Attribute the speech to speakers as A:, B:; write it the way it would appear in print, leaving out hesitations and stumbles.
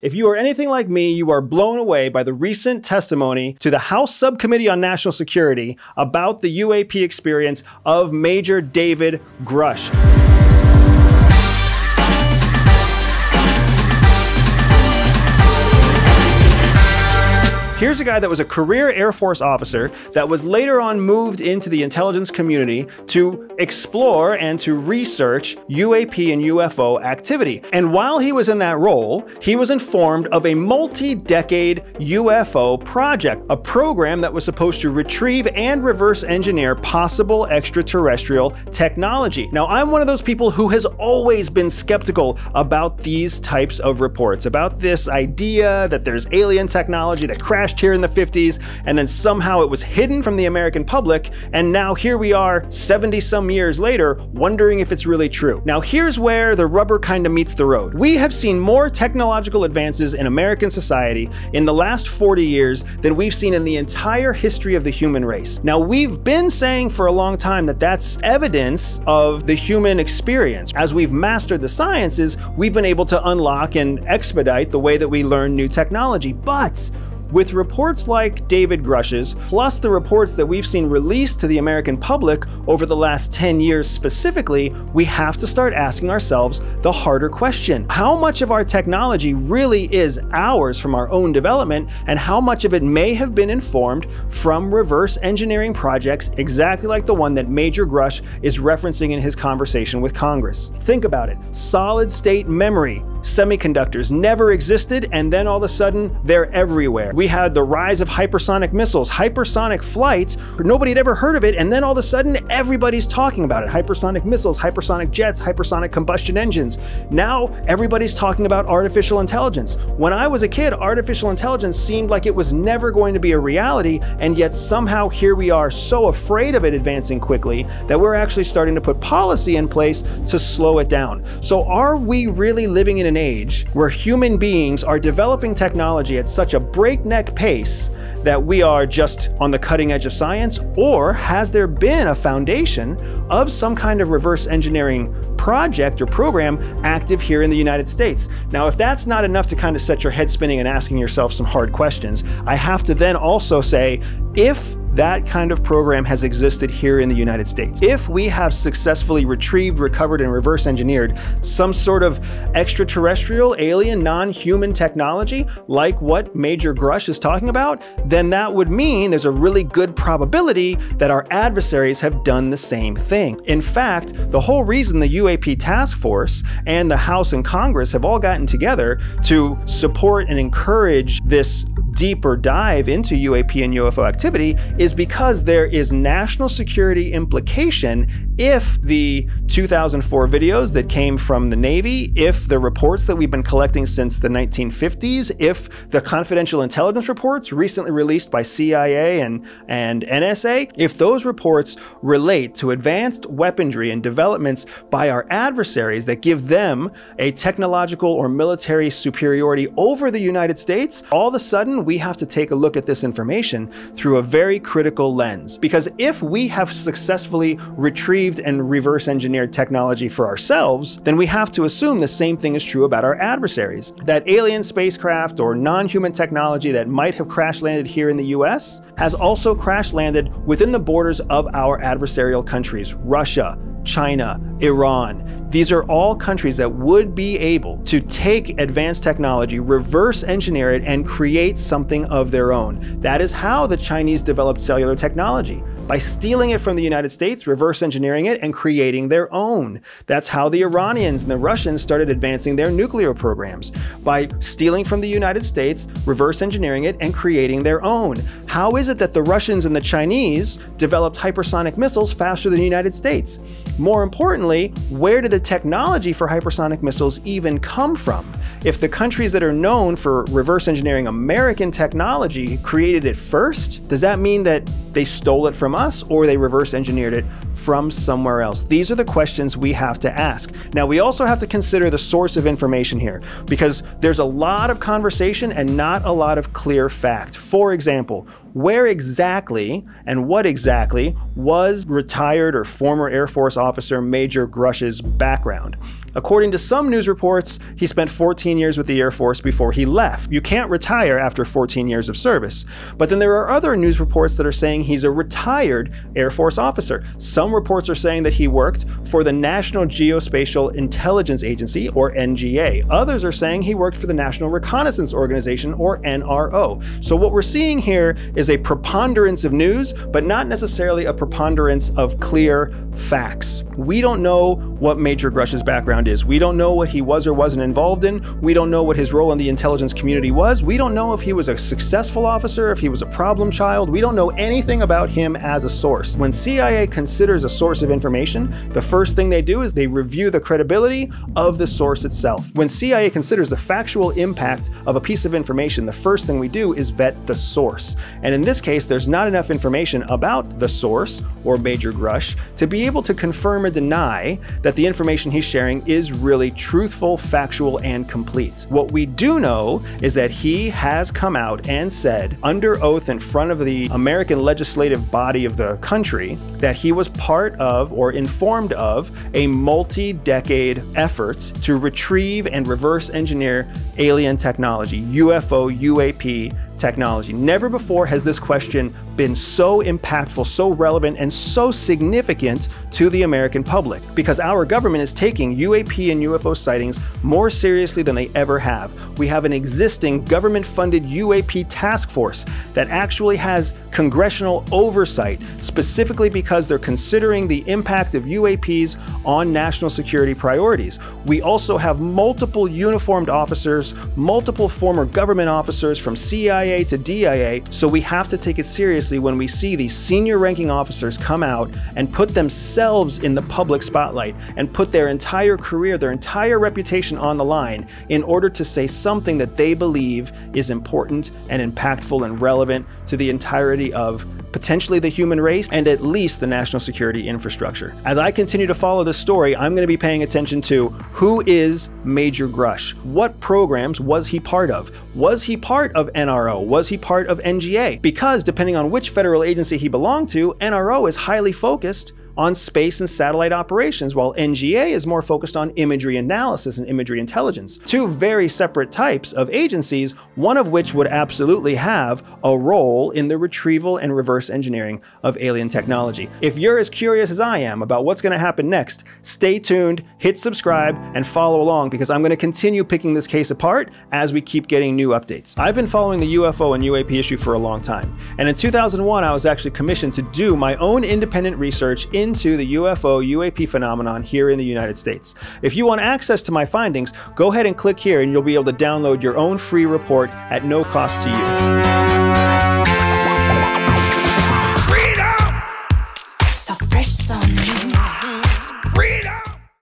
A: If you are anything like me, you are blown away by the recent testimony to the House Subcommittee on National Security about the UAP experience of Major David Grusch. Here's a guy that was a career Air Force officer that was later on moved into the intelligence community to explore and to research UAP and UFO activity. And while he was in that role, he was informed of a multi-decade UFO project, a program that was supposed to retrieve and reverse engineer possible extraterrestrial technology. Now, I'm one of those people who has always been skeptical about these types of reports, about this idea that there's alien technology that crashed here in the 50s, and then somehow it was hidden from the American public, and now here we are 70 some years later wondering if it's really true. Now here's where the rubber kind of meets the road. We have seen more technological advances in American society in the last 40 years than we've seen in the entire history of the human race. Now we've been saying for a long time that that's evidence of the human experience. As we've mastered the sciences, we've been able to unlock and expedite the way that we learn new technology. But with reports like David Grusch's, plus the reports that we've seen released to the American public over the last 10 years specifically, we have to start asking ourselves the harder question. How much of our technology really is ours from our own development, and how much of it may have been informed from reverse engineering projects exactly like the one that Major Grusch is referencing in his conversation with Congress? Think about it. Solid state memory semiconductors never existed, and then all of a sudden they're everywhere. We had the rise of hypersonic missiles, hypersonic flights, nobody had ever heard of it, and then all of a sudden everybody's talking about it. Hypersonic missiles, hypersonic jets, hypersonic combustion engines. Now everybody's talking about artificial intelligence. When I was a kid, artificial intelligence seemed like it was never going to be a reality, and yet somehow here we are so afraid of it advancing quickly that we're actually starting to put policy in place to slow it down. So are we really living in an age where human beings are developing technology at such a breakneck pace that we are just on the cutting edge of science, or has there been a foundation of some kind of reverse engineering project or program active here in the United States? Now, if that's not enough to kind of set your head spinning and asking yourself some hard questions, I have to then also say, if that kind of program has existed here in the United States, if we have successfully retrieved, recovered, and reverse engineered some sort of extraterrestrial, alien, non-human technology like what Major Grusch is talking about, then that would mean there's a really good probability that our adversaries have done the same thing. In fact, the whole reason the UAP task force and the House and Congress have all gotten together to support and encourage this deeper dive into UAP and UFO activity is because there is national security implication if the 2004 videos that came from the Navy, if the reports that we've been collecting since the 1950s, if the confidential intelligence reports recently released by CIA and NSA, if those reports relate to advanced weaponry and developments by our adversaries that give them a technological or military superiority over the United States, all of a sudden we have to take a look at this information through a very critical lens. Because if we have successfully retrieved and reverse engineered technology for ourselves, then we have to assume the same thing is true about our adversaries. That alien spacecraft or non-human technology that might have crash landed here in the US has also crash landed within the borders of our adversarial countries, Russia, China, Iran. These are all countries that would be able to take advanced technology, reverse engineer it, and create something of their own. That is how the Chinese developed cellular technology, by stealing it from the United States, reverse engineering it, and creating their own. That's how the Iranians and the Russians started advancing their nuclear programs, by stealing from the United States, reverse engineering it, and creating their own. How is it that the Russians and the Chinese developed hypersonic missiles faster than the United States? More importantly, where did the technology for hypersonic missiles even come from? If the countries that are known for reverse engineering American technology created it first, does that mean that they stole it from us, or they reverse engineered it from somewhere else? These are the questions we have to ask. Now, we also have to consider the source of information here, because there's a lot of conversation and not a lot of clear fact. For example, where exactly and what exactly was retired or former Air Force officer Major Grusch's background. According to some news reports, he spent 14 years with the Air Force before he left. You can't retire after 14 years of service. But then there are other news reports that are saying he's a retired Air Force officer. Some reports are saying that he worked for the National Geospatial Intelligence Agency, or NGA. Others are saying he worked for the National Reconnaissance Organization, or NRO. So what we're seeing here is a preponderance of news, but not necessarily a preponderance of clear facts. We don't know what Major Grusch's background is. We don't know what he was or wasn't involved in. We don't know what his role in the intelligence community was. We don't know if he was a successful officer, if he was a problem child. We don't know anything about him as a source. When CIA considers a source of information, the first thing they do is they review the credibility of the source itself. When CIA considers the factual impact of a piece of information, the first thing we do is vet the source. And in this case, there's not enough information about the source, or Major Grusch, to be able to confirm or deny that the information he's sharing is really truthful, factual, and complete. What we do know is that he has come out and said under oath in front of the American legislative body of the country that he was part of or informed of a multi-decade effort to retrieve and reverse engineer alien technology, UFO, UAP technology. Never before has this question been so impactful, so relevant, and so significant to the American public, because our government is taking UAP and UFO sightings more seriously than they ever have. We have an existing government-funded UAP task force that actually has congressional oversight, specifically because they're considering the impact of UAPs on national security priorities. We also have multiple uniformed officers, multiple former government officers from CIA to DIA, so we have to take it seriously when we see these senior ranking officers come out and put themselves in the public spotlight and put their entire career, their entire reputation on the line in order to say something that they believe is important and impactful and relevant to the entirety of potentially the human race and at least the national security infrastructure. As I continue to follow this story, I'm going to be paying attention to who is Major Grusch? What programs was he part of? Was he part of NRO? Was he part of NGA? Because depending on which federal agency he belonged to, NRO is highly focused on space and satellite operations, while NGA is more focused on imagery analysis and imagery intelligence. Two very separate types of agencies, one of which would absolutely have a role in the retrieval and reverse engineering of alien technology. If you're as curious as I am about what's going to happen next, stay tuned, hit subscribe, and follow along, because I'm going to continue picking this case apart as we keep getting new updates. I've been following the UFO and UAP issue for a long time, and in 2001 I was actually commissioned to do my own independent research into the UFO UAP phenomenon here in the United States. If you want access to my findings, go ahead and click here and you'll be able to download your own free report at no cost to you.
B: Freedom! So fresh, so new. Freedom!